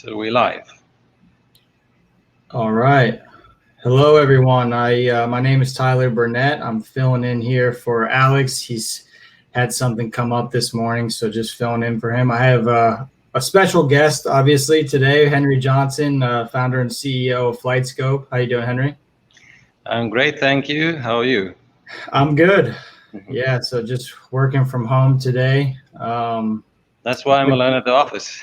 So we're live. All right. Hello, everyone. My name is Tyler Burnett. I'm filling in here for Alex. He's had something come up this morning, so just filling in for him. I have a special guest, obviously, today, Henri Johnson, founder and CEO of FlightScope. How you doing, Henri? I'm great, thank you. How are you? I'm good. Yeah, so just working from home today. That's why I'm alone at the office.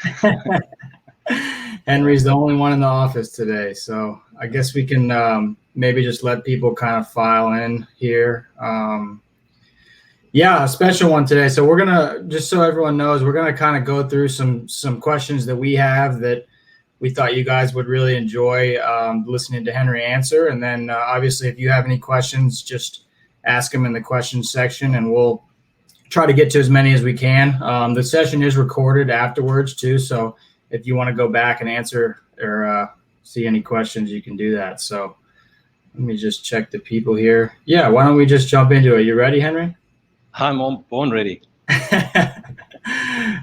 Henri's the only one in the office today, so I guess we can maybe just let people kind of file in here. Yeah, a special one today. So we're gonna, just so everyone knows, we're gonna kind of go through some questions that we have that we thought you guys would really enjoy listening to Henri answer. And then obviously, if you have any questions, just ask them in the questions section, and we'll try to get to as many as we can. The session is recorded afterwards too, so if you want to go back and answer or see any questions, you can do that. So let me just check the people here. Yeah, why don't we just jump into it? You ready, Henri? I'm born ready.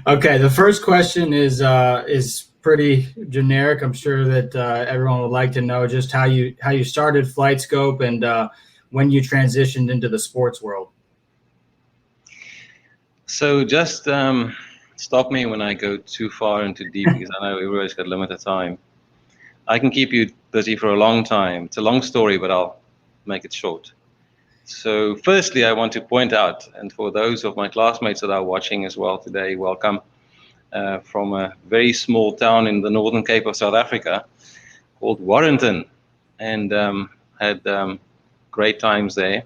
Okay, the first question is pretty generic. I'm sure that everyone would like to know just how you started FlightScope and when you transitioned into the sports world. So just stop me when I go too far and too deep, because I know everybody's got limited time. I can keep you busy for a long time. It's a long story, but I'll make it short. So firstly, I want to point out, and for those of my classmates that are watching as well today, welcome, from a very small town in the Northern Cape of South Africa called Warrenton, and had great times there.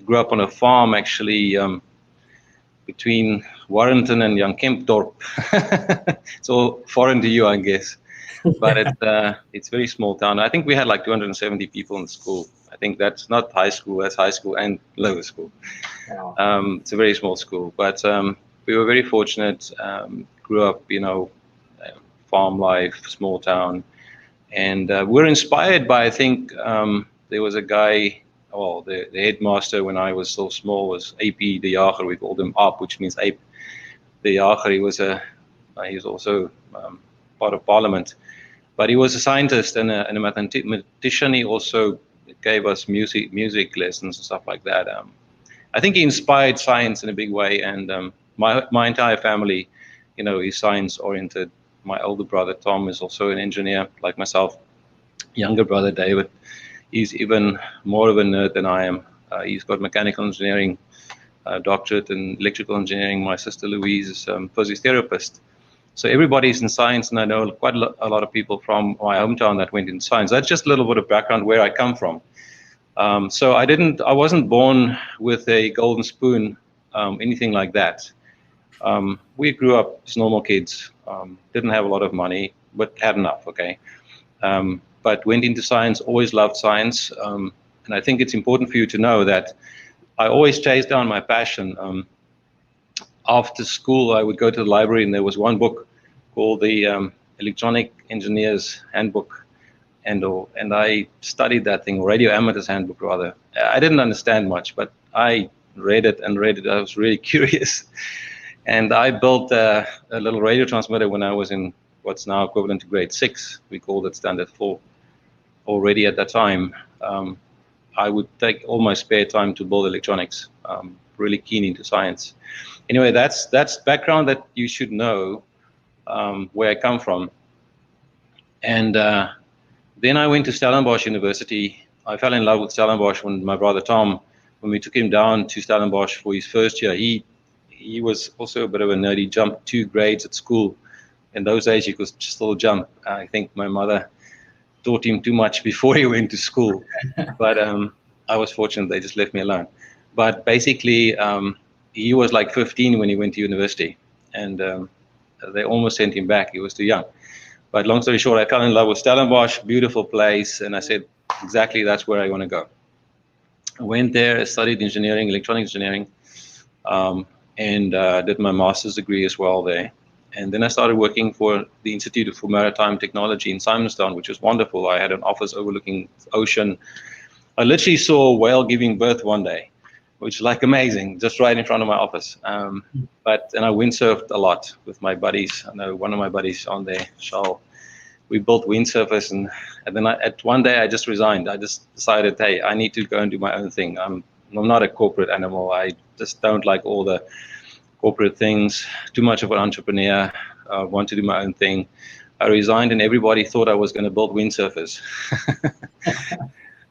Grew up on a farm, actually, between Warrenton and Jan Kempdorp. It's all foreign to you, I guess. But it's a very small town. I think we had like 270 people in the school. I think that's not high school, that's high school and lower school. Wow. It's a very small school, but we were very fortunate. Grew up, farm life, small town. And we're inspired by, I think, there was a guy, the headmaster when I was so small was AP de Jager. We called him Aap, which means ape. De Jager, he was also part of parliament. But he was a scientist and a mathematician. He also gave us music lessons and stuff like that. I think he inspired science in a big way, and my entire family, is science-oriented. My older brother Tom is also an engineer, like myself. Younger brother David, he's even more of a nerd than I am. He's got mechanical engineering doctorate in electrical engineering. My sister Louise is a physiotherapist. So everybody's in science, and I know quite a lot of people from my hometown that went in science. That's just a little bit of background where I come from. So I wasn't born with a golden spoon, anything like that. We grew up as normal kids, didn't have a lot of money, but had enough, okay? But went into science, always loved science. And I think it's important for you to know that I always chased down my passion. After school, I would go to the library, and there was one book called the Electronic Engineer's Handbook, and I studied that thing, Radio Amateur's Handbook, rather. I didn't understand much, but I read it and read it. I was really curious, and I built a little radio transmitter when I was in what's now equivalent to grade 6. We called it Standard 4 already at that time. I would take all my spare time to build electronics. Really keen into science. Anyway, that's background that you should know, where I come from. And then I went to Stellenbosch University. I fell in love with Stellenbosch when my brother Tom, when we took him down to Stellenbosch for his first year, he was also a bit of a nerd. He jumped 2 grades at school. In those days, you could still jump. I think my mother taught him too much before he went to school. But I was fortunate, they just left me alone. But basically, he was like 15 when he went to university, and they almost sent him back. He was too young. But long story short, I fell in love with Stellenbosch, beautiful place, and I said, exactly, that's where I want to go. I went there, I studied engineering, electronics engineering, and did my master's degree as well there. And then I started working for the Institute for Maritime Technology in Simonstown, which was wonderful. I had an office overlooking the ocean. I literally saw a whale giving birth one day, which is like amazing, just right in front of my office. And I windsurfed a lot with my buddies. I know one of my buddies on there, Charles, we built windsurfers, and then at one day I just resigned. I just decided, hey, I need to go and do my own thing. I'm not a corporate animal. I just don't like all the corporate things. Too much of an entrepreneur. Want to do my own thing. I resigned, and everybody thought I was going to build windsurfers.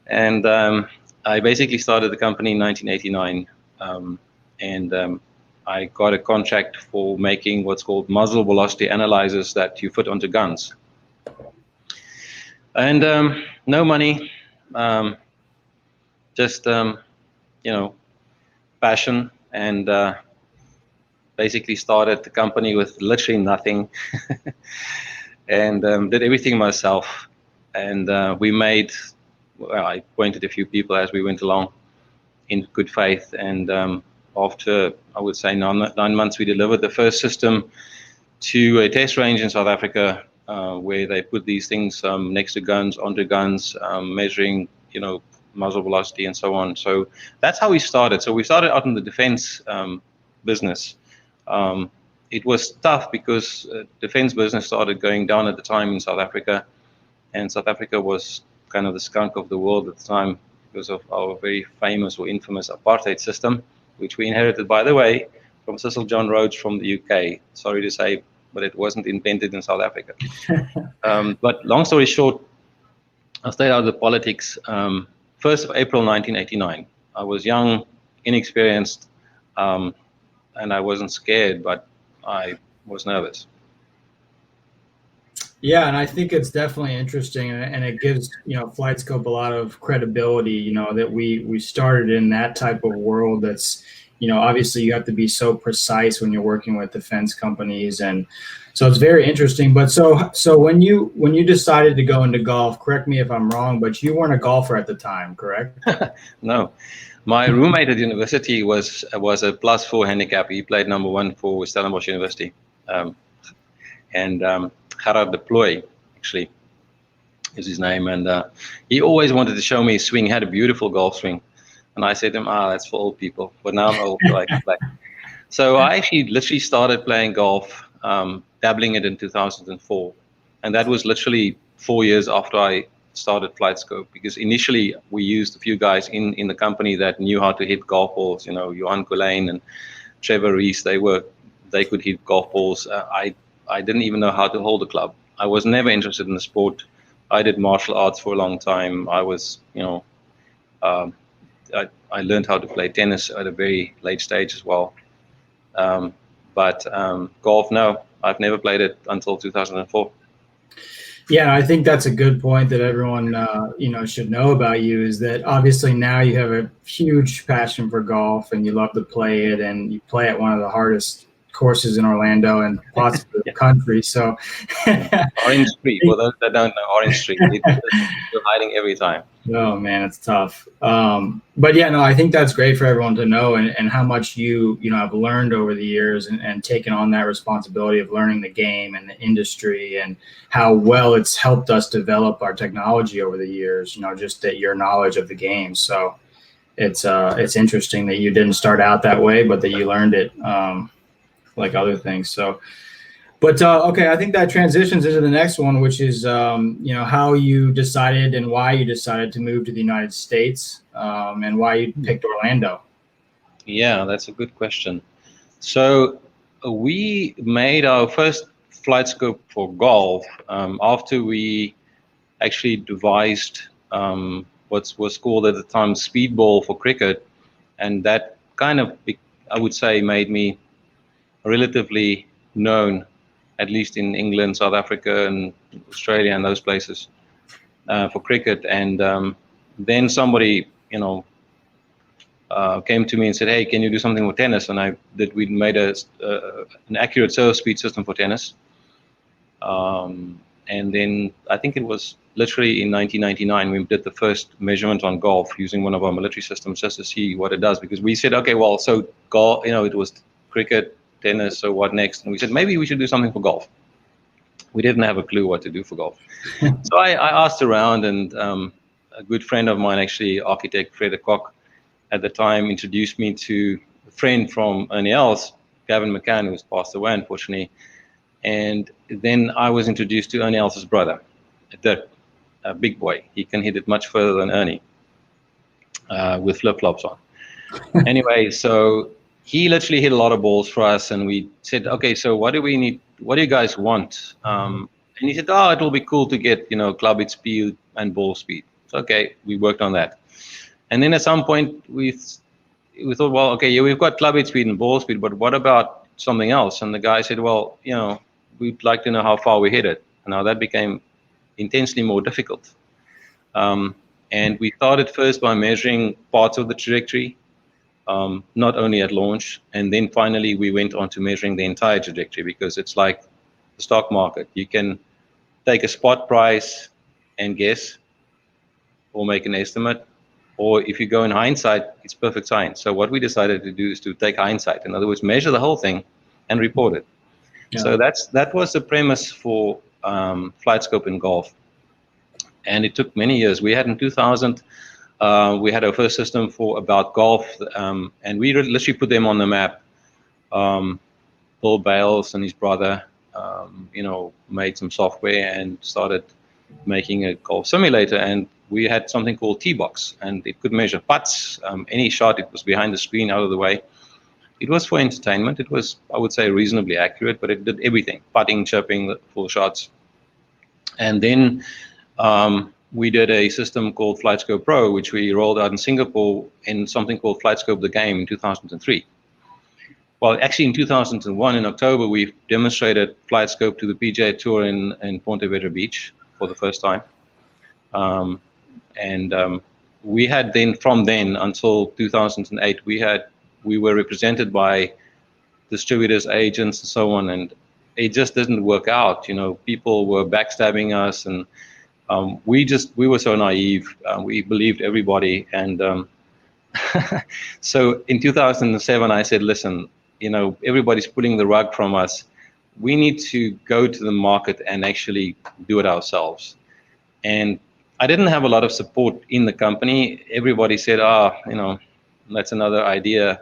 And I basically started the company in 1989, and I got a contract for making what's called muzzle velocity analyzers that you put onto guns. And no money, just passion, and basically started the company with literally nothing, and did everything myself. And we made, well, I pointed a few people as we went along in good faith, and after, I would say, 9 months, we delivered the first system to a test range in South Africa, where they put these things next to guns, onto guns, measuring, muzzle velocity and so on. So that's how we started. So we started out in the defense business. It was tough because defense business started going down at the time in South Africa, and South Africa was kind of the skunk of the world at the time because of our very famous or infamous apartheid system, which we inherited, by the way, from Cecil John Rhodes from the UK. Sorry to say, but it wasn't invented in South Africa. But long story short, I stayed out of the politics. 1st of April 1989. I was young, inexperienced, and I wasn't scared, but I was nervous. Yeah, and I think it's definitely interesting, and it gives FlightScope a lot of credibility. That we started in that type of world. That's obviously you have to be so precise when you're working with defense companies, and so it's very interesting. But so when you decided to go into golf, correct me if I'm wrong, but you weren't a golfer at the time, correct? No, my roommate at university was a +4 handicap. He played #1 for Stellenbosch University, and Gerard Deploy, actually, is his name, and he always wanted to show me his swing. He had a beautiful golf swing, and I said to him, that's for old people, but now I'm old, so I can play. So I actually literally started playing golf, dabbling it in 2004, and that was literally 4 years after I started FlightScope, because initially we used a few guys in the company that knew how to hit golf balls, Johan Collane and Trevor Rees. They could hit golf balls. I didn't even know how to hold a club. I was never interested in the sport. I did martial arts for a long time. I was, I learned how to play tennis at a very late stage as well. But golf, no, I've never played it until 2004. Yeah, I think that's a good point that everyone should know about you, is that obviously now you have a huge passion for golf and you love to play it, and you play at one of the hardest courses in Orlando and possibly the country. So Orange Street, for those that don't know, Orange Street, you're hiding every time. Oh man, it's tough. But yeah, no, I think that's great for everyone to know, and how much you have learned over the years, and taken on that responsibility of learning the game and the industry, and how well it's helped us develop our technology over the years. Just that your knowledge of the game. So it's interesting that you didn't start out that way, but that you learned it like other things. So. But okay, I think that transitions into the next one, which is how you decided and why you decided to move to the United States, and why you picked Orlando. Yeah, that's a good question. So we made our first FlightScope for golf after we actually devised what was called at the time speedball for cricket, and that kind of, I would say, made me relatively known, at least in England, South Africa, and Australia, and those places, for cricket. And then somebody, came to me and said, "Hey, can you do something with tennis?" And we made an accurate serve speed system for tennis. And then I think it was literally in 1999 we did the first measurement on golf using one of our military systems, just to see what it does. Because we said, okay, well, so golf, it was cricket, tennis, so what next? And we said, maybe we should do something for golf. We didn't have a clue what to do for golf. So I asked around, and a good friend of mine, actually, architect Fred de Kock, at the time introduced me to a friend from Ernst, Gavin McCann, who's passed away, unfortunately. And then I was introduced to Ernie Els's brother, Dirk, a big boy. He can hit it much further than Ernie with flip-flops on. Anyway, so he literally hit a lot of balls for us, and we said, okay, so what do we need? What do you guys want? And he said, oh, it will be cool to get, club hit speed and ball speed. So, okay, we worked on that. And then at some point we thought, well, okay, yeah, we've got club hit speed and ball speed, but what about something else? And the guy said, well, we'd like to know how far we hit it. And now that became intensely more difficult. And we started first by measuring parts of the trajectory, not only at launch, and then finally we went on to measuring the entire trajectory, because it's like the stock market. You can take a spot price and guess or make an estimate, or if you go in hindsight, it's perfect science. So what we decided to do is to take hindsight. In other words, measure the whole thing and report it. Yeah. So that was the premise for FlightScope in golf. And it took many years. We had in 2000, we had our first system for about golf, and we literally put them on the map. Bill Bales and his brother, made some software and started making a golf simulator. And we had something called T-Box, and it could measure putts. Any shot, it was behind the screen, out of the way. It was for entertainment. It was, I would say, reasonably accurate, but it did everything: putting, chipping, full shots. And then we did a system called FlightScope Pro, which we rolled out in Singapore in something called FlightScope the Game in 2003. Well, actually in 2001, in October, we demonstrated FlightScope to the PGA Tour in Ponte Vedra Beach for the first time. We had then, from then until 2008, we were represented by distributors, agents, and so on, and it just didn't work out. People were backstabbing us, and we were so naive. We believed everybody, and so in 2007, I said, listen, everybody's pulling the rug from us. We need to go to the market and actually do it ourselves. And I didn't have a lot of support in the company. Everybody said, that's another idea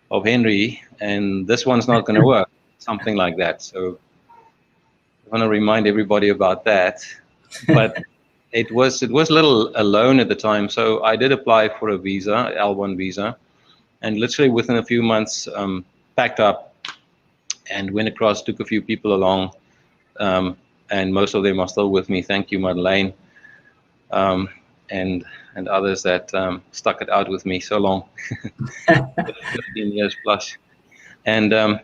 of Henri, and this one's not going to work, something like that. So I want to remind everybody about that. But it was a little alone at the time, so I did apply for a visa, L1 visa, and literally within a few months packed up and went across, took a few people along, and most of them are still with me. Thank you, Madeleine, and others that stuck it out with me so long, 15 years plus. And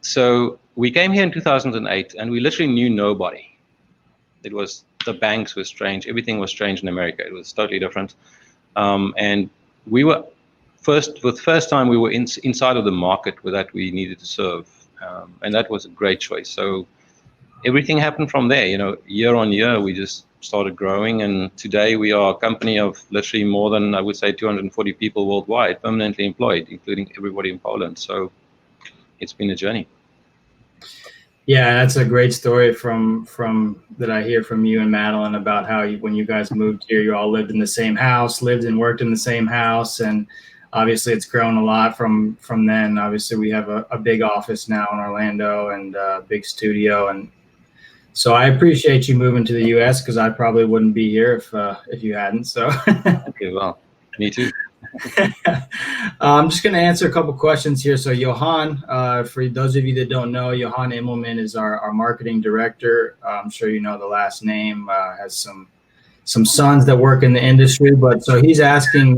so we came here in 2008, and we literally knew nobody. It was, the banks were strange. Everything was strange in America. It was totally different. And we were for the first time, we were inside of the market that we needed to serve. And that was a great choice. So everything happened from there. Year on year, we just started growing. And today we are a company of literally more than, I would say, 240 people worldwide, permanently employed, including everybody in Poland. So it's been a journey. Yeah, that's a great story from that I hear from you and Madeline about how when you guys moved here, you all lived in the same house, lived and worked in the same house, and obviously it's grown a lot from then. Obviously, we have a big office now in Orlando and a big studio, and so I appreciate you moving to the U.S. because I probably wouldn't be here if you hadn't. So okay, well, me too. I'm just going to answer a couple questions here. So Johan, for those of you that don't know, Johan Immelman is our marketing director. I'm sure you know the last name, has some sons that work in the industry. But so he's asking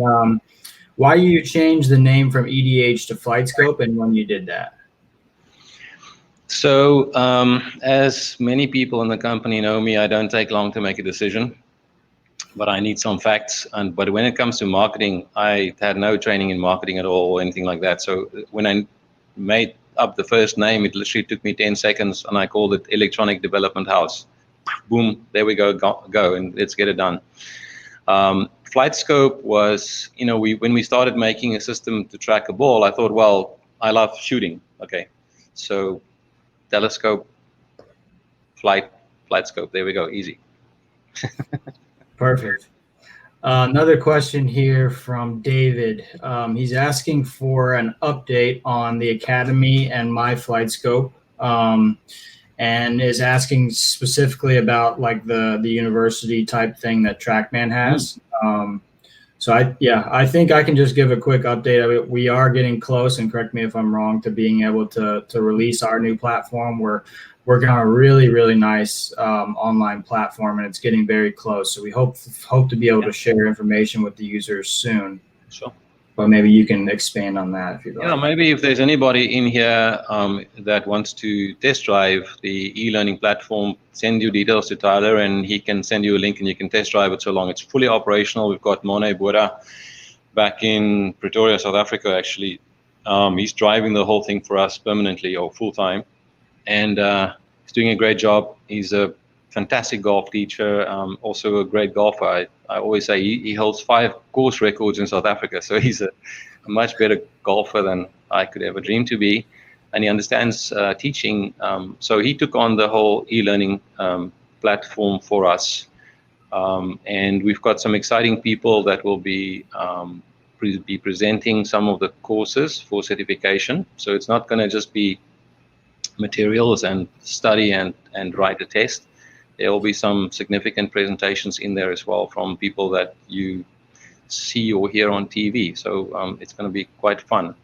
why you changed the name from EDH to FlightScope and when you did that. So as many people in the company know me, I don't take long to make a decision. But I need some facts. But when it comes to marketing, I had no training in marketing at all or anything like that. So when I made up the first name, it literally took me 10 seconds, and I called it Electronic Development House. Boom, there we go, and let's get it done. FlightScope was, when we started making a system to track a ball, I thought, well, I love shooting. Okay, so telescope, FlightScope, there we go, easy. Perfect. Another question here from David. He's asking for an update on the Academy and my FlightScope. and is asking specifically about like the university type thing that TrackMan has. So I think I can just give a quick update of it. We are getting close, and correct me if I'm wrong, to being able to release our new platform. We're working on a really nice online platform, and it's getting very close. So we hope to be able to share information with the users soon. Sure. But maybe you can expand on that if you'd like. Yeah, maybe if there's anybody in here that wants to test drive the e-learning platform, send you details to Tyler, and he can send you a link and you can test drive it so long it's fully operational. We've got Mone Boda back in Pretoria, South Africa, actually. He's driving the whole thing for us permanently or full-time, and he's doing a great job. He's a fantastic golf teacher, also a great golfer. I always say he holds 5 course records in South Africa, so he's a much better golfer than I could ever dream to be, and he understands teaching. So he took on the whole e-learning platform for us, and we've got some exciting people that will be presenting some of the courses for certification. So it's not going to just be materials and study and write a test. There will be some significant presentations in there as well from people that you see or hear on TV. So it's going to be quite fun.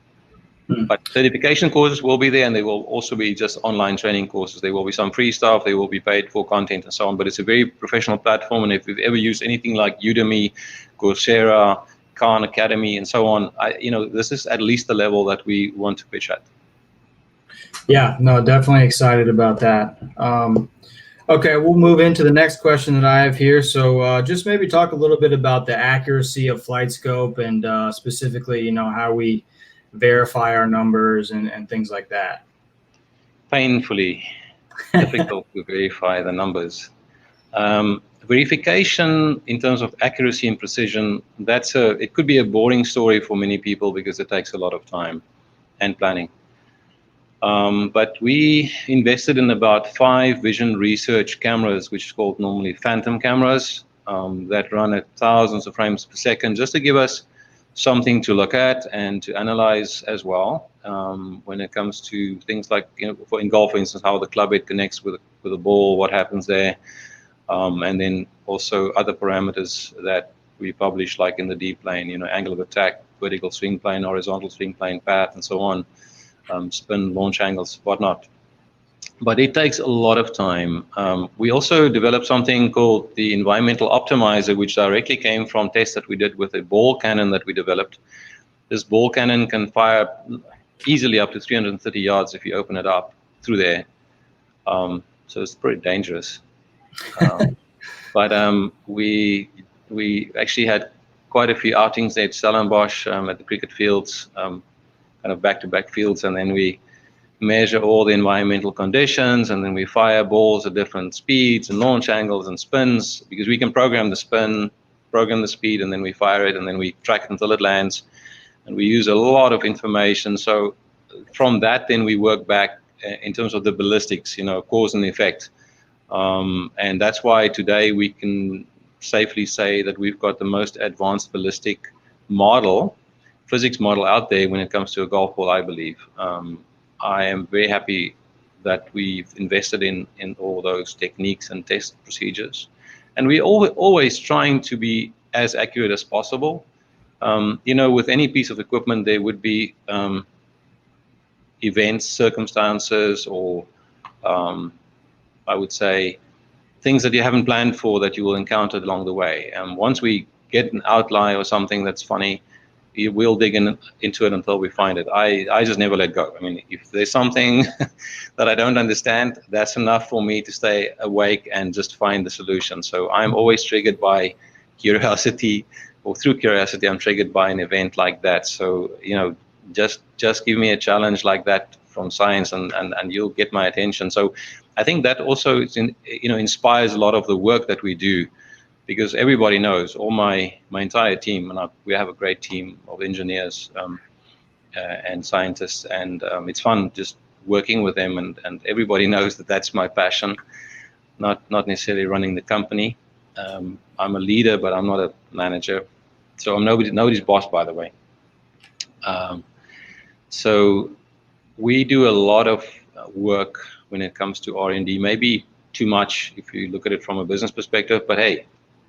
But certification courses will be there, and there will also be just online training courses. There will be some free stuff. There will be paid for content and so on. But it's a very professional platform, and if you've ever used anything like Udemy, Coursera, Khan Academy, and so on, this is at least the level that we want to pitch at. Yeah, no, definitely excited about that. Okay, we'll move into the next question that I have here. So just maybe talk a little bit about the accuracy of FlightScope and specifically, how we verify our numbers and things like that. Painfully difficult to verify the numbers. Verification in terms of accuracy and precision, it could be a boring story for many people because it takes a lot of time and planning. But we invested in about 5 vision research cameras, which is called normally phantom cameras, that run at thousands of frames per second, just to give us something to look at and to analyze as well. When it comes to things like, in golf, for instance, how the club head connects with the ball, what happens there, and then also other parameters that we publish, like in the D plane, angle of attack, vertical swing plane, horizontal swing plane, path, and so on. Spin, launch angles, whatnot. But it takes a lot of time. We also developed something called the environmental optimizer, which directly came from tests that we did with a ball cannon that we developed. This ball cannon can fire easily up to 330 yards if you open it up through there. So it's pretty dangerous. But we actually had quite a few outings there at Stellenbosch at the cricket fields, kind of back-to-back fields, and then we measure all the environmental conditions, and then we fire balls at different speeds and launch angles and spins, because we can program the spin, program the speed, and then we fire it, and then we track it until it lands, and we use a lot of information. So from that, then we work back in terms of the ballistics, cause and effect, and that's why today we can safely say that we've got the most advanced ballistic physics model out there when it comes to a golf ball, I believe. I am very happy that we've invested in all those techniques and test procedures. And we're always trying to be as accurate as possible. With any piece of equipment, there would be events, circumstances, or I would say things that you haven't planned for that you will encounter along the way. And once we get an outlier or something that's funny, we will dig into it until we find it. I just never let go. I mean, if there's something that I don't understand, that's enough for me to stay awake and just find the solution. So I'm always triggered by curiosity, or through curiosity, I'm triggered by an event like that. So, just give me a challenge like that from science, and you'll get my attention. So I think that also inspires a lot of the work that we do. Because everybody knows, all my entire team, and we have a great team of engineers and scientists, and it's fun just working with them, and everybody knows that that's my passion, not necessarily running the company. I'm a leader, but I'm not a manager, so I'm nobody's boss, by the way. So we do a lot of work when it comes to R&D. Maybe too much if you look at it from a business perspective, but hey,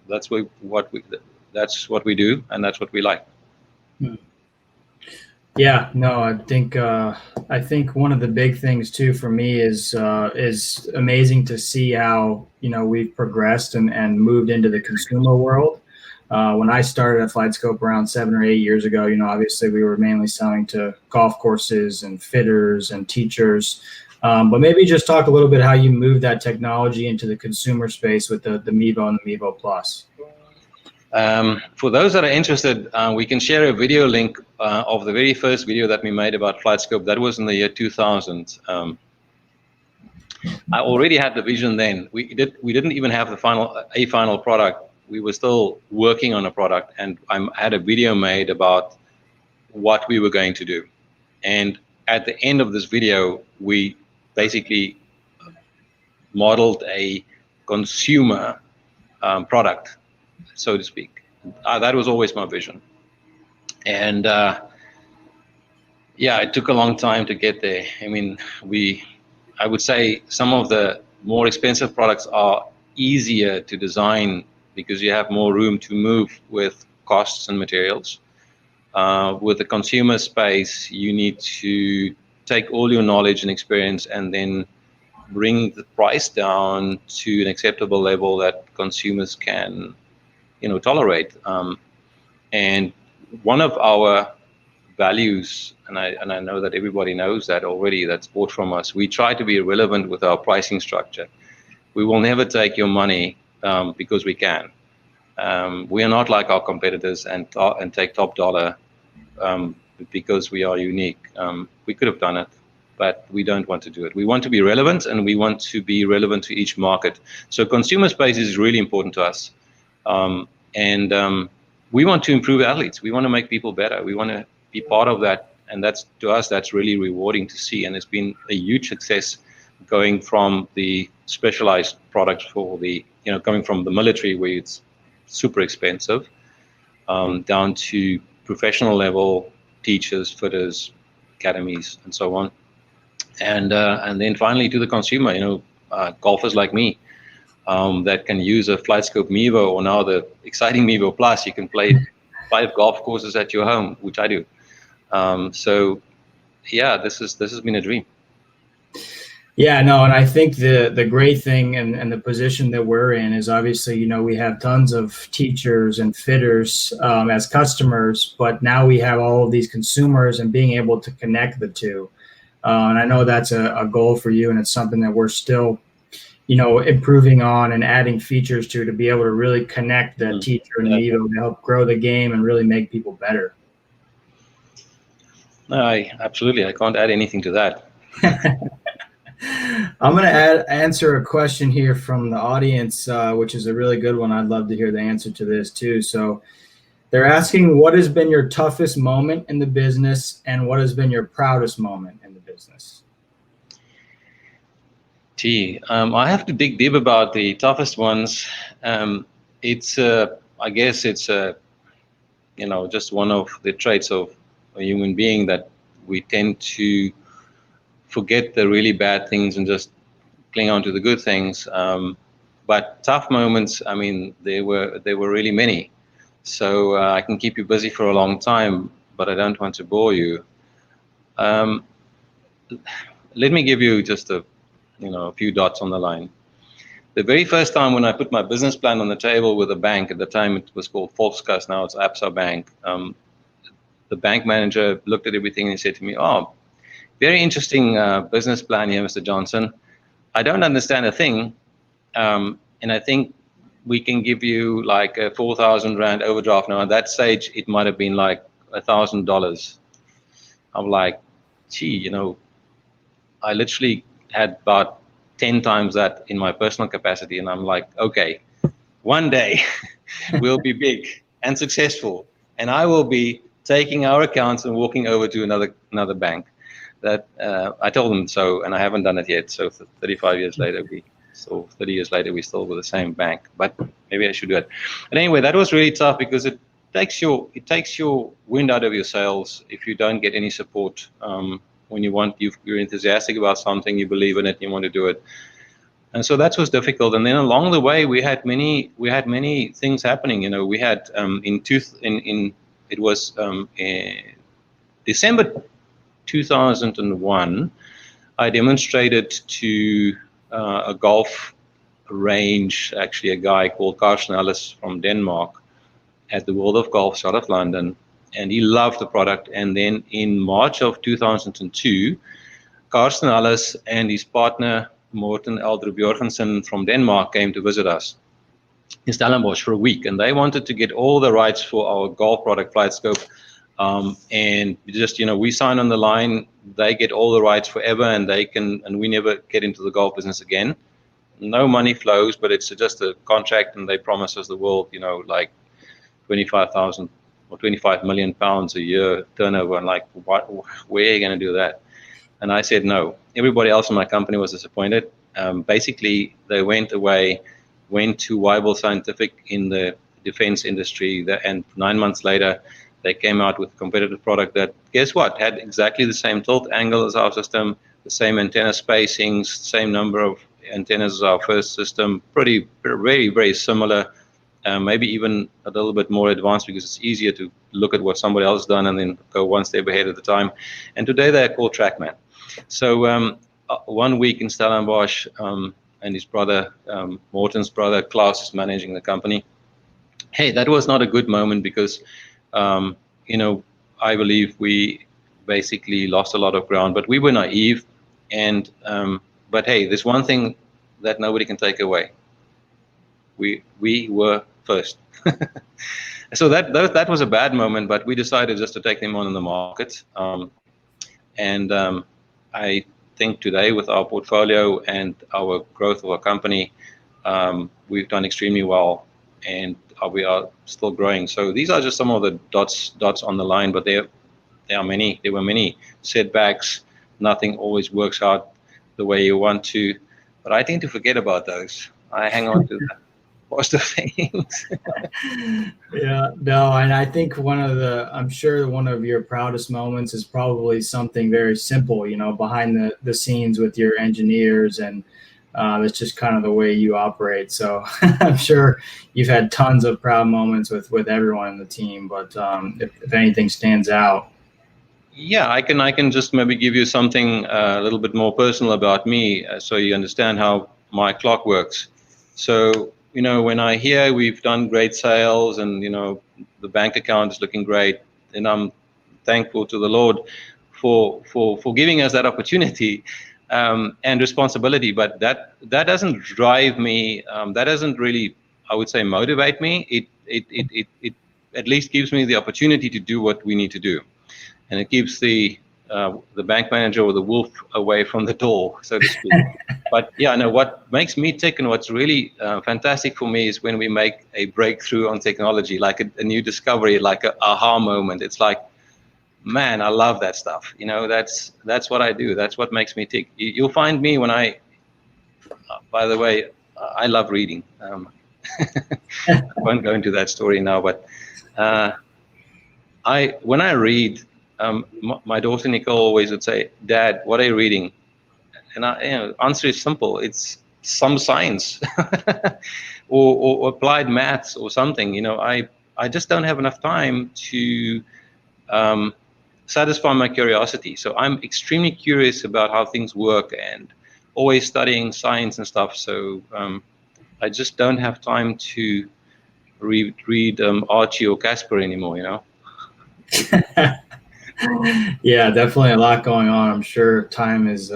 that's what we do, and that's what we like. Yeah, no, I think one of the big things too for me is amazing to see how, you know, we've progressed and moved into the consumer world. When I started at FlightScope around 7 or 8 years ago, you know, obviously we were mainly selling to golf courses and fitters and teachers. But maybe just talk a little bit how you moved that technology into the consumer space with the MIMO and the MIMO Plus. For those that are interested, we can share a video link of the very first video that we made about FlightScope. That was in the year 2000. I already had the vision then. We didn't even have the final product. We were still working on a product, and I had a video made about what we were going to do. And at the end of this video, we basically modeled a consumer product, so to speak. That was always my vision. And yeah, it took a long time to get there. I mean, I would say some of the more expensive products are easier to design because you have more room to move with costs and materials. With the consumer space, you need to take all your knowledge and experience and then bring the price down to an acceptable level that consumers can, you know, tolerate. And one of our values, and I know that everybody knows that already, that's bought from us, we try to be relevant with our pricing structure. We will never take your money because we can. We are not like our competitors and take top dollar because we are unique. We could have done it, but we don't want to do it. We want to be relevant, and we want to be relevant to each market. So consumer space is really important to us. And we want to improve athletes. We want to make people better. We want to be part of that. And that's, to us, that's really rewarding to see. And it's been a huge success going from the specialized products for the, you know, coming from the military where it's super expensive, down to professional level teachers, fitters, academies, and so on. And then finally to the consumer, you know, golfers like me that can use a FlightScope MIMO, or now the exciting MIMO Plus. You can play 5 golf courses at your home, which I do. So yeah, this has been a dream. Yeah, no, and I think the great thing and the position that we're in is obviously, you know, we have tons of teachers and fitters as customers, but now we have all of these consumers and being able to connect the two. And I know that's a goal for you, and it's something that we're still, you know, improving on and adding features to be able to really connect the teacher and MIMO to help grow the game and really make people better. No, absolutely. I can't add anything to that. I'm going to answer a question here from the audience, which is a really good one. I'd love to hear the answer to this too. So they're asking, what has been your toughest moment in the business, and what has been your proudest moment in the business? I have to dig deep about the toughest ones. It's I guess it's you know, just one of the traits of a human being, that we tend to forget the really bad things and just cling on to the good things. But tough moments, I mean, there were really many. So I can keep you busy for a long time, but I don't want to bore you. Let me give you just a few dots on the line. The very first time when I put my business plan on the table with a bank, at the time it was called Volkskas, now it's Absa Bank. The bank manager looked at everything and he said to me, "Oh, very interesting business plan here, Mr. Johnson. I don't understand a thing, and I think we can give you like a 4,000 Rand overdraft." Now at that stage, it might have been like $1,000. I'm like, gee, you know, I literally had about 10 times that in my personal capacity, and I'm like, okay, one day we'll be big and successful, and I will be taking our accounts and walking over to another bank. That I told them so, and I haven't done it yet. So 30 years later, we're still with the same bank. But maybe I should do it. And anyway, that was really tough because it takes your wind out of your sails if you don't get any support when you're enthusiastic about something, you believe in it, you want to do it. And so that was difficult. And then along the way, we had many things happening. You know, we had in December 2001, I demonstrated to a golf range, actually a guy called Carsten Ellis from Denmark, at the World of Golf out of London, and he loved the product. And then in March of 2002, Carsten Ellis and his partner Morten Eldrup Jorgensen from Denmark came to visit us in Stellenbosch for a week, and they wanted to get all the rights for our golf product, FlightScope. And just, you know, we sign on the line, they get all the rights forever, and we never get into the golf business again. No money flows, but it's just a contract, and they promise us the world, you know, like 25,000 or 25 million pounds a year turnover. And like, where are you going to do that? And I said no. Everybody else in my company was disappointed. Basically, they went to Weibel Scientific in the defense industry, and 9 months later, they came out with a competitive product that, guess what, had exactly the same tilt angle as our system, the same antenna spacings, same number of antennas as our first system, very, very similar, maybe even a little bit more advanced, because it's easier to look at what somebody else has done and then go one step ahead at a time. And today they're called TrackMan. So 1 week in Stellenbosch, and his brother, Morten's brother, Klaus, is managing the company. Hey, that was not a good moment because, you know, I believe we basically lost a lot of ground, but we were naive. And but hey, there's one thing that nobody can take away. We were first. So that was a bad moment, but we decided just to take them on in the market. I think today, with our portfolio and our growth of our company, we've done extremely well, and we are still growing. So these are just some of the dots on the line, but there were many setbacks. Nothing always works out the way you want to, but I tend to forget about those. I hang on to the positive things. Yeah, no, and I think I'm sure one of your proudest moments is probably something very simple, you know, behind the scenes with your engineers, and that's just kind of the way you operate. So I'm sure you've had tons of proud moments with everyone in the team, but if anything stands out. Yeah, I can just maybe give you something a little bit more personal about me, so you understand how my clock works. So, you know, when I hear we've done great sales and, you know, the bank account is looking great, then I'm thankful to the Lord for giving us that opportunity and responsibility. But that doesn't drive me. That doesn't really, I would say, motivate me. It at least gives me the opportunity to do what we need to do, and it keeps the bank manager or the wolf away from the door, so to speak. But yeah, no, what makes me tick and what's really fantastic for me is when we make a breakthrough on technology, like a new discovery, like an aha moment. It's like, man, I love that stuff. You know, that's what I do. That's what makes me tick. You'll find me when by the way, I love reading. I won't go into that story now, but when I read, my daughter Nicole always would say, "Dad, what are you reading?" And answer is simple. It's some science or applied maths or something. You know, I just don't have enough time to satisfy my curiosity. So I'm extremely curious about how things work and always studying science and stuff. So I just don't have time to read Archie or Casper anymore, you know? Yeah, definitely a lot going on. I'm sure time is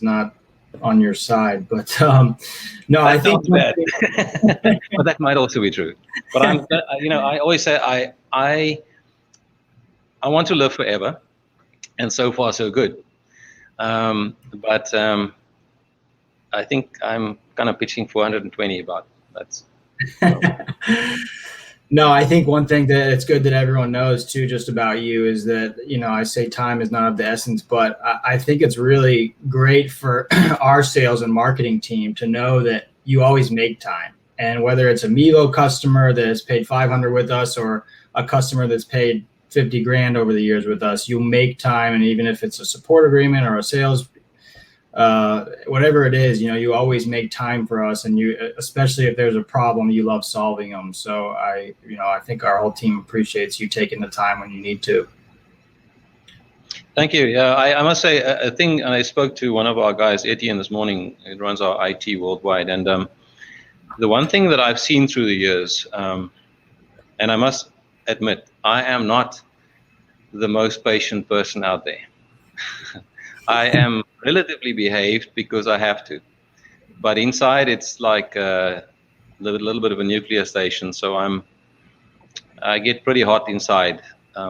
not on your side, but no, I think bad. But that might also be true. But I always say I want to live forever, and so far so good. But I think I'm kind of pitching 420 about that's. No, I think one thing that it's good that everyone knows too, just about you, is that, you know, I say time is not of the essence, but I think it's really great for our sales and marketing team to know that you always make time. And whether it's a MIMO customer that has paid $500 with us, or a customer that's paid 50 grand over the years with us, you make time, and even if it's a support agreement or a sales, whatever it is, you always make time for us, and you, especially if there's a problem, you love solving them. So I think our whole team appreciates you taking the time when you need to. Thank you. Yeah, I must say a thing, and I spoke to one of our guys, Etienne, this morning. He runs our IT worldwide, and the one thing that I've seen through the years, and I must admit, I am not the most patient person out there. I am relatively behaved because I have to, but inside it's like a little bit of a nuclear station. So I get pretty hot inside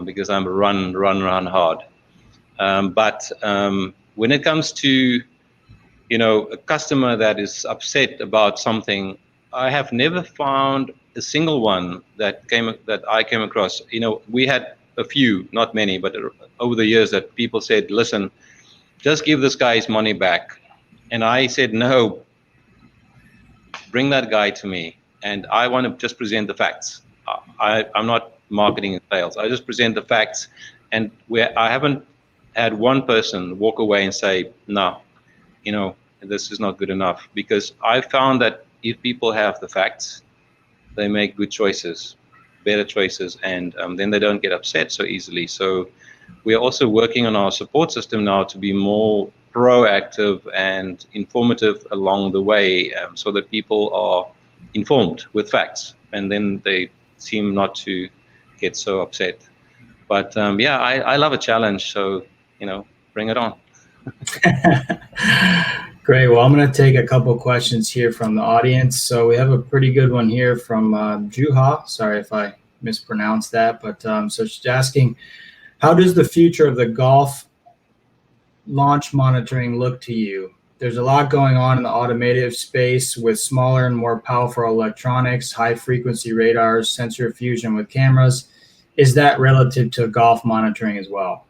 because I'm run hard. But when it comes to a customer that is upset about something, I have never found a single one that I came across. We had a few, not many, but over the years that people said, listen, just give this guy his money back. And I said, no, bring that guy to me, and I want to just present the facts. I'm not marketing and sales. I just present the facts, and I haven't had one person walk away and say, no, this is not good enough, because I found that if people have the facts, they make good choices, better choices, and then they don't get upset so easily. So we are also working on our support system now to be more proactive and informative along the way, so that people are informed with facts, and then they seem not to get so upset. But yeah, I love a challenge, so bring it on. Great. Well, I'm going to take a couple of questions here from the audience. So we have a pretty good one here from Juha. Sorry if I mispronounced that, but so she's asking, how does the future of the golf launch monitoring look to you? There's a lot going on in the automotive space with smaller and more powerful electronics, high frequency radars, sensor fusion with cameras. Is that relative to golf monitoring as well?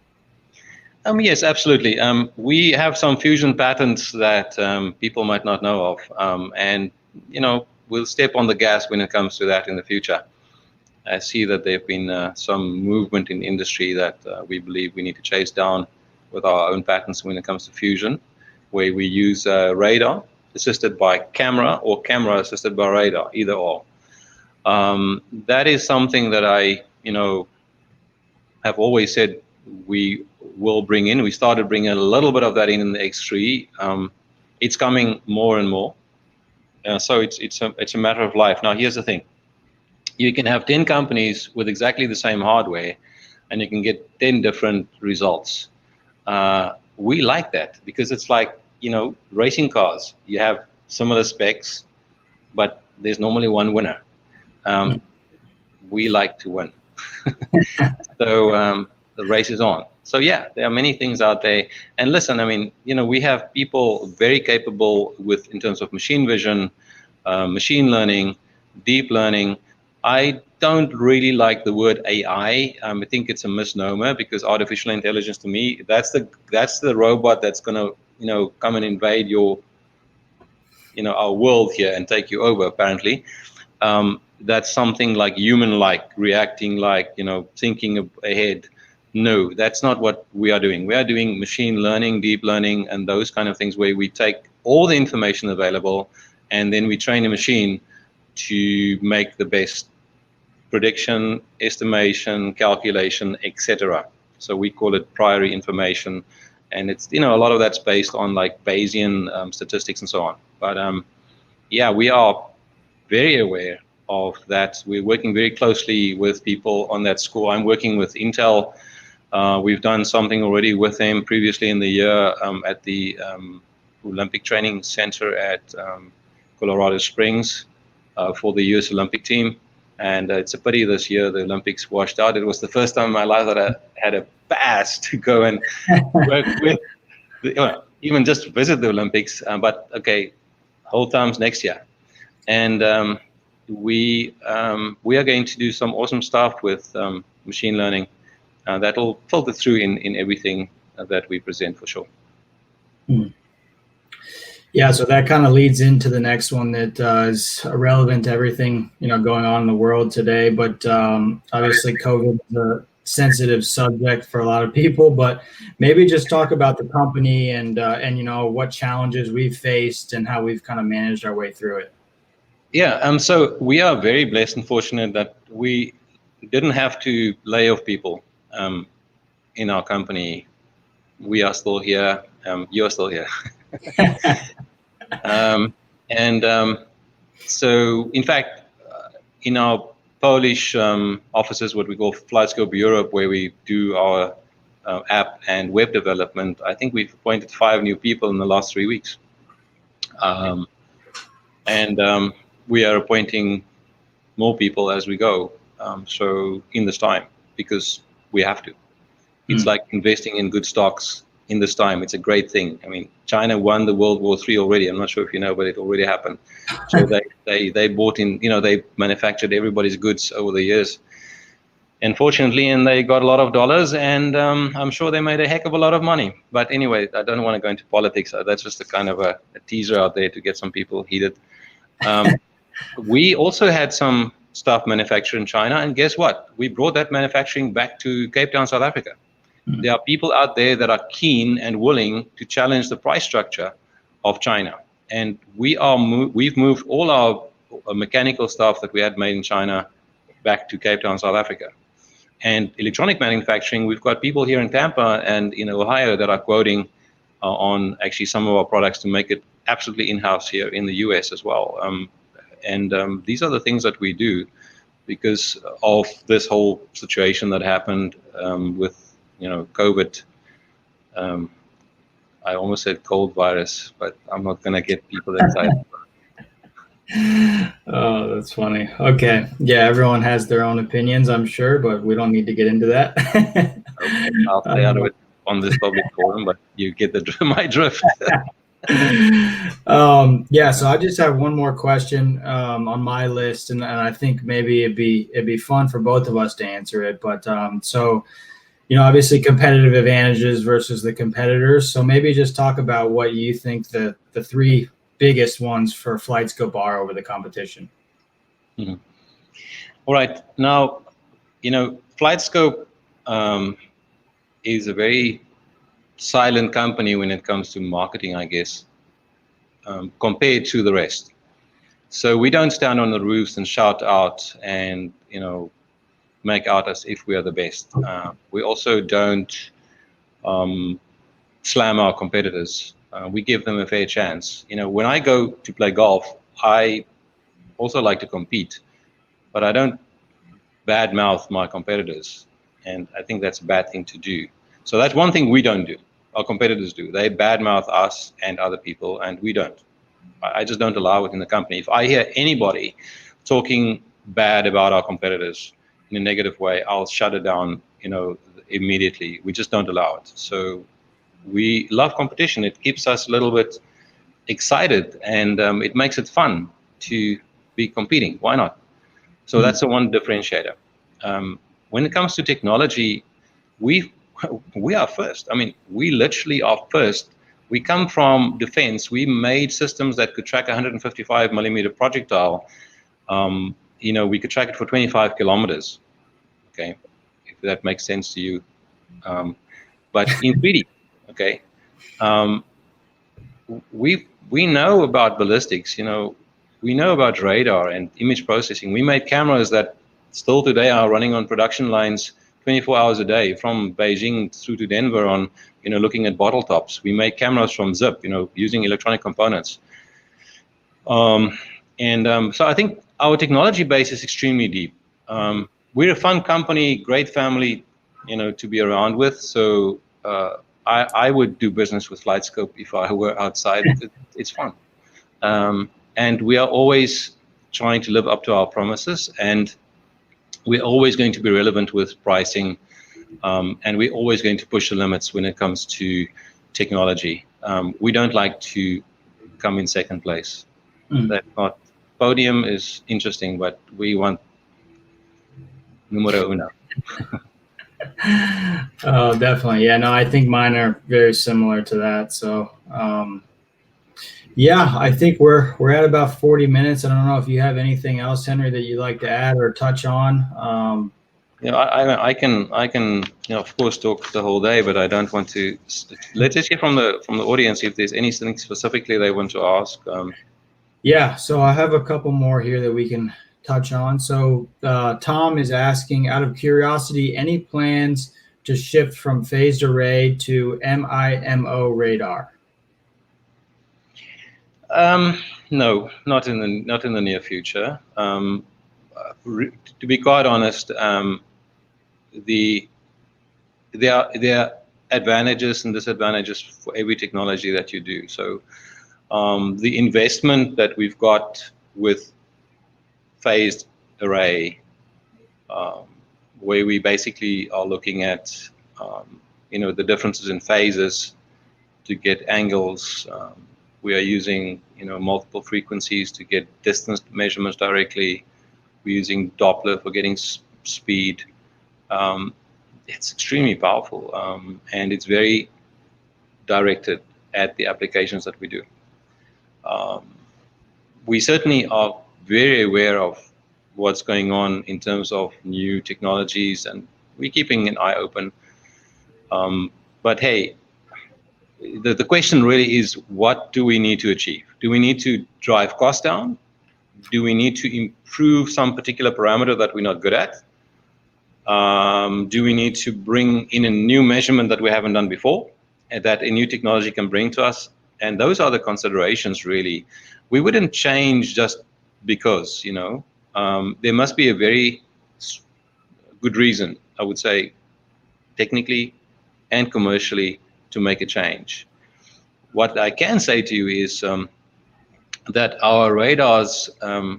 Yes, absolutely. We have some fusion patents that people might not know of, and we'll step on the gas when it comes to that in the future. I see that there have been some movement in the industry that we believe we need to chase down with our own patents when it comes to fusion, where we use radar assisted by camera or camera assisted by radar, either or. That is something that I have always said we will bring in. We started bringing a little bit of that in the X3. It's coming more and more. So it's a matter of life. Now, here's the thing. You can have 10 companies with exactly the same hardware, and you can get 10 different results. We like that because it's like, racing cars. You have similar specs, but there's normally one winner. We like to win. So the race is on. So yeah, there are many things out there. And listen, we have people very capable in terms of machine vision, machine learning, deep learning. I don't really like the word AI. I think it's a misnomer, because artificial intelligence, to me, that's the robot that's going to come and invade our world here and take you over, apparently. That's something like human-like, reacting like, thinking ahead. No, that's not what we are doing. We are doing machine learning, deep learning, and those kind of things, where we take all the information available and then we train a machine to make the best prediction, estimation, calculation, etc. So we call it priori information, and it's a lot of that's based on like Bayesian statistics and so on. But yeah, we are very aware of that. We're working very closely with people on that score. I'm working with Intel. We've done something already with them previously in the year at the Olympic Training Center at Colorado Springs for the U.S. Olympic team. And it's a pity this year the Olympics washed out. It was the first time in my life that I had a pass to go and work with, even just visit the Olympics. But okay, whole times next year. And we are going to do some awesome stuff with machine learning that'll filter through in everything that we present, for sure. Yeah, so that kind of leads into the next one that is relevant to everything going on in the world today. But obviously, COVID is sensitive subject for a lot of people, but maybe just talk about the company and what challenges we've faced and how we've kind of managed our way through it. Yeah, so we are very blessed and fortunate that we didn't have to lay off people in our company. We are still here. You are still here. So, in fact, in our Polish offices, what we call FlightScope Europe, where we do our app and web development, I think we've appointed 5 new people in the last 3 weeks. We are appointing more people as we go. So in this time, because we have to. It's like investing in good stocks in this time. It's a great thing. I mean, China won the World War III already. I'm not sure if you know, but it already happened. So they bought in, they manufactured everybody's goods over the years. Unfortunately, and they got a lot of dollars, and I'm sure they made a heck of a lot of money. But anyway, I don't want to go into politics. That's just a kind of a teaser out there to get some people heated. We also had some stuff manufactured in China, and guess what? We brought that manufacturing back to Cape Town, South Africa. There are people out there that are keen and willing to challenge the price structure of China, and we've moved all our mechanical stuff that we had made in China back to Cape Town, South Africa. And electronic manufacturing, we've got people here in Tampa and in Ohio that are quoting on actually some of our products to make it absolutely in-house here in the US as well. These are the things that we do because of this whole situation that happened with COVID. I almost said cold virus, but I'm not going to get people excited. Oh, that's funny. Okay. Yeah, everyone has their own opinions, I'm sure, but we don't need to get into that. Okay, I'll stay out of it on this public forum, but you get my drift. Yeah, so I just have one more question on my list, and I think maybe it'd be fun for both of us to answer it. But so obviously competitive advantages versus the competitors. So maybe just talk about what you think the 3 biggest ones for FlightScope are over the competition. Mm-hmm. All right, now FlightScope is a very silent company when it comes to marketing, I guess, compared to the rest. So we don't stand on the roofs and shout out and make out as if we are the best. We also don't slam our competitors. We give them a fair chance. When I go to play golf, I also like to compete, but I don't badmouth my competitors, and I think that's a bad thing to do. So that's one thing we don't do. Our competitors do. They badmouth us and other people, and we don't. I just don't allow it in the company. If I hear anybody talking bad about our competitors in a negative way, I'll shut it down, immediately. We just don't allow it. So we love competition. It keeps us a little bit excited, and it makes it fun to be competing. Why not? So that's the one differentiator. When it comes to technology, we are first. I mean, we literally are first. We come from defense. We made systems that could track 155 millimeter projectile. We could track it for 25 kilometers. Okay, if that makes sense to you. But in 3D, okay. We know about ballistics. We know about radar and image processing. We made cameras that still today are running on production lines 24 hours a day from Beijing through to Denver on, looking at bottle tops. We make cameras from zip, using electronic components. So I think our technology base is extremely deep. We're a fun company, great family, to be around with. So I would do business with FlightScope if I were outside. It's fun. And we are always trying to live up to our promises, and we're always going to be relevant with pricing, and we're always going to push the limits when it comes to technology. We don't like to come in second place. That's not, podium is interesting, but we want numero uno. Oh, definitely. Yeah, no, I think mine are very similar to that. So, yeah, I think we're at about 40 minutes. I don't know if you have anything else, Henry, that you'd like to add or touch on. I can, of course, talk the whole day, but I don't want to. Let's just hear from the audience if there's anything specifically they want to ask. Yeah, so I have a couple more here that we can touch on. So Tom is asking, out of curiosity, any plans to shift from phased array to MIMO radar? No, not in the near future. To be quite honest, there are advantages and disadvantages for every technology that you do. So the investment that we've got with phased array, where we basically are looking at the differences in phases to get angles. We are using multiple frequencies to get distance measurements directly. We're using Doppler for getting speed. It's extremely powerful, and it's very directed at the applications that we do. We certainly are very aware of what's going on in terms of new technologies, and we're keeping an eye open. But hey, the question really is, what do we need to achieve? Do we need to drive costs down? Do we need to improve some particular parameter that we're not good at? Do we need to bring in a new measurement that we haven't done before and that a new technology can bring to us? And those are the considerations, really. We wouldn't change just because, there must be a very good reason, I would say, technically and commercially, to make a change. What I can say to you is that our radars are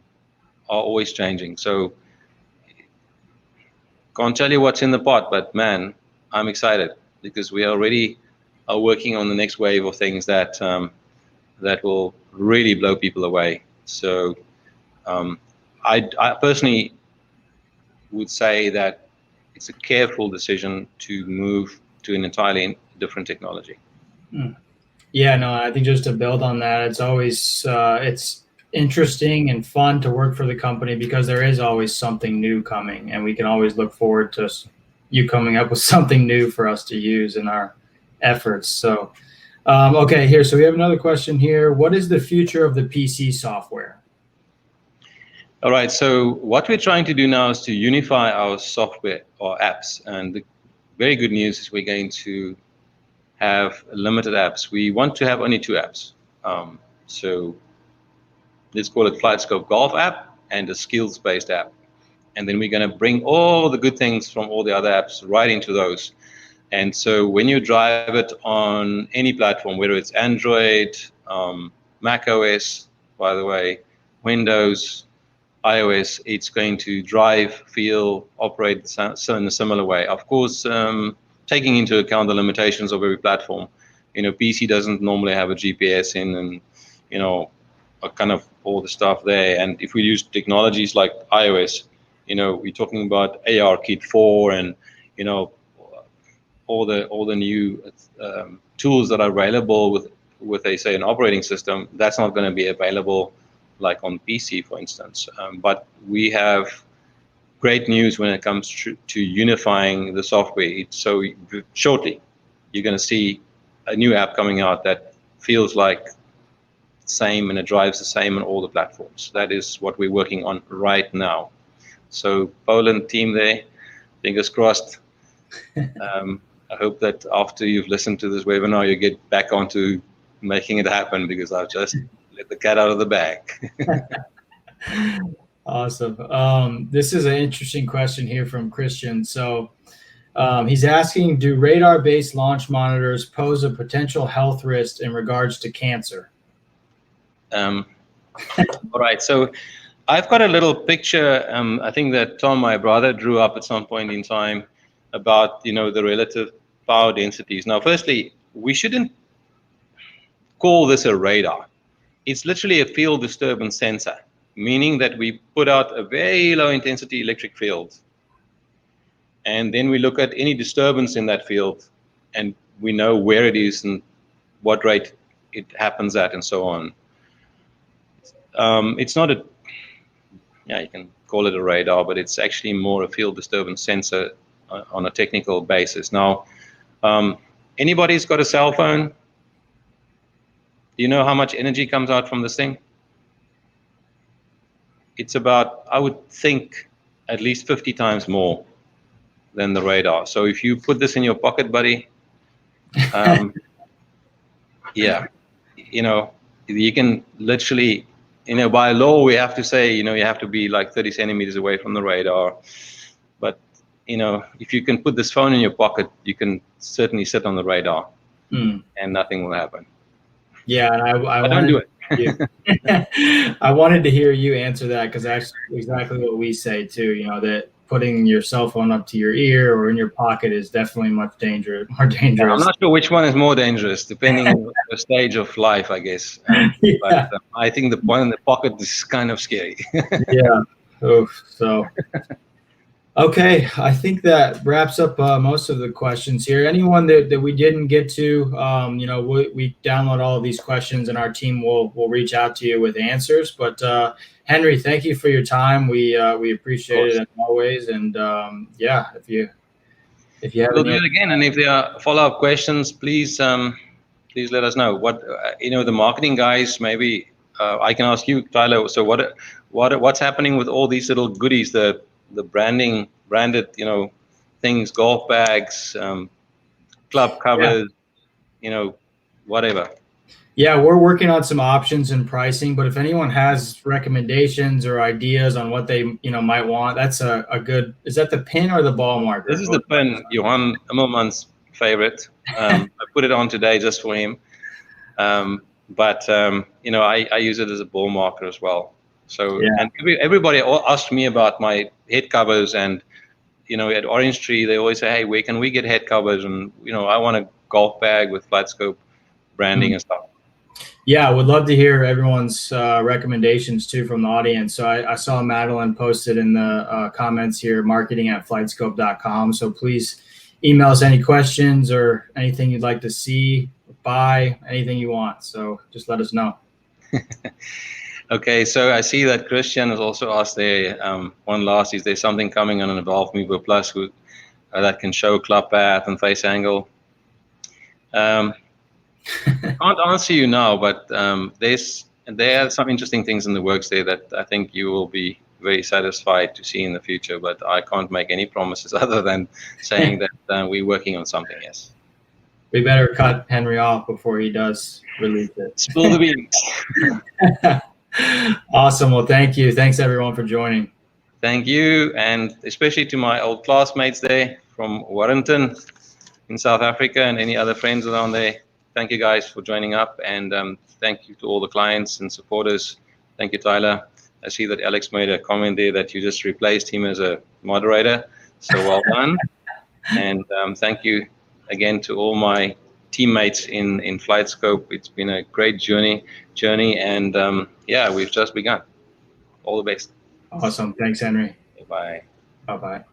always changing. So can't tell you what's in the pot, but man, I'm excited because we already are working on the next wave of things that that will really blow people away. So I personally would say that it's a careful decision to move to an entirely different technology. Yeah, no, I think just to build on that, it's always it's interesting and fun to work for the company because there is always something new coming, and we can always look forward to you coming up with something new for us to use in our efforts. So, okay, here. So we have another question here. What is the future of the PC software? All right. So what we're trying to do now is to unify our software or apps, and the very good news is we're going to have limited apps. We want to have only 2 apps. So let's call it FlightScope Golf app and a skills-based app. And then we're going to bring all the good things from all the other apps right into those. And so when you drive it on any platform, whether it's Android, Mac OS, by the way, Windows, iOS, it's going to drive, feel, operate in a similar way. Of course, taking into account the limitations of every platform. PC doesn't normally have a GPS in, and kind of all the stuff there. And if we use technologies like iOS, we're talking about ARKit 4 and all the new tools that are available with say an operating system. That's not going to be available like on PC, for instance. But we have great news when it comes to unifying the software. So shortly, you're going to see a new app coming out that feels like the same and it drives the same on all the platforms. That is what we're working on right now. So Poland team there, fingers crossed. I hope that after you've listened to this webinar, you get back onto making it happen, because I've just let the cat out of the bag. Awesome. This is an interesting question here from Christian. So he's asking, do radar-based launch monitors pose a potential health risk in regards to cancer? All right. So I've got a little picture, I think that Tom, my brother, drew up at some point in time about the relative power densities. Now, firstly, we shouldn't call this a radar. It's literally a field disturbance sensor, meaning that we put out a very low intensity electric field, and then we look at any disturbance in that field, and we know where it is and what rate it happens at and so on. It's not yeah, you can call it a radar, but it's actually more a field disturbance sensor on a technical basis. Now, anybody's got a cell phone? Do you know how much energy comes out from this thing? It's about, I would think, at least 50 times more than the radar. So if you put this in your pocket, buddy, yeah, you can literally, by law, we have to say, you have to be like 30 centimeters away from the radar. But, if you can put this phone in your pocket, you can certainly sit on the radar and nothing will happen. Yeah, and I don't do it. I wanted to hear you answer that, because that's exactly what we say too. That putting your cell phone up to your ear or in your pocket is definitely more dangerous. Yeah, I'm not sure which one is more dangerous, depending on the stage of life, I guess. But I think the one in the pocket is kind of scary. Yeah. Oof. So. Okay, I think that wraps up most of the questions here. Anyone that we didn't get to, we download all of these questions, and our team will reach out to you with answers. But Henri, thank you for your time. We appreciate it as always. And if you have, we'll do it again. And if there are follow-up questions, please let us know. What the marketing guys, maybe I can ask you, Tyler. So what's happening with all these little goodies? The branded, things, golf bags, club covers, whatever. Yeah, we're working on some options and pricing, but if anyone has recommendations or ideas on what they, might want, that's a good, is that the pin or the ball marker? This is the pin, Johan Immelman's favorite. I put it on today just for him. But I use it as a ball marker as well. So, and everybody asked me about my head covers, and at Orange Tree they always say, hey, where can we get head covers? And I want a golf bag with FlightScope branding and stuff. Yeah, I would love to hear everyone's recommendations too from the audience. So I saw Madeline posted in the comments here, marketing@flightscope.com. So please email us any questions or anything you'd like to see, buy, anything you want. So just let us know. Okay, so I see that Christian has also asked there, one last, is there something coming on an Evolve MIMO Plus that can show club path and face angle? Can't answer you now, but there are some interesting things in the works there that I think you will be very satisfied to see in the future, but I can't make any promises other than saying that we're working on something, yes. We better cut Henri off before he does release it. Spill the beans. Awesome. Well, thank you. Thanks everyone for joining. Thank you, and especially to my old classmates there from Warrington in South Africa and any other friends around there. Thank you guys for joining up, and thank you to all the clients and supporters. Thank you, Tyler. I see that Alex made a comment there that you just replaced him as a moderator, so well done. And thank you again to all my teammates in FlightScope. It's been a great journey, and we've just begun. All the best. Awesome. Thanks, Henri. Bye. Bye-bye.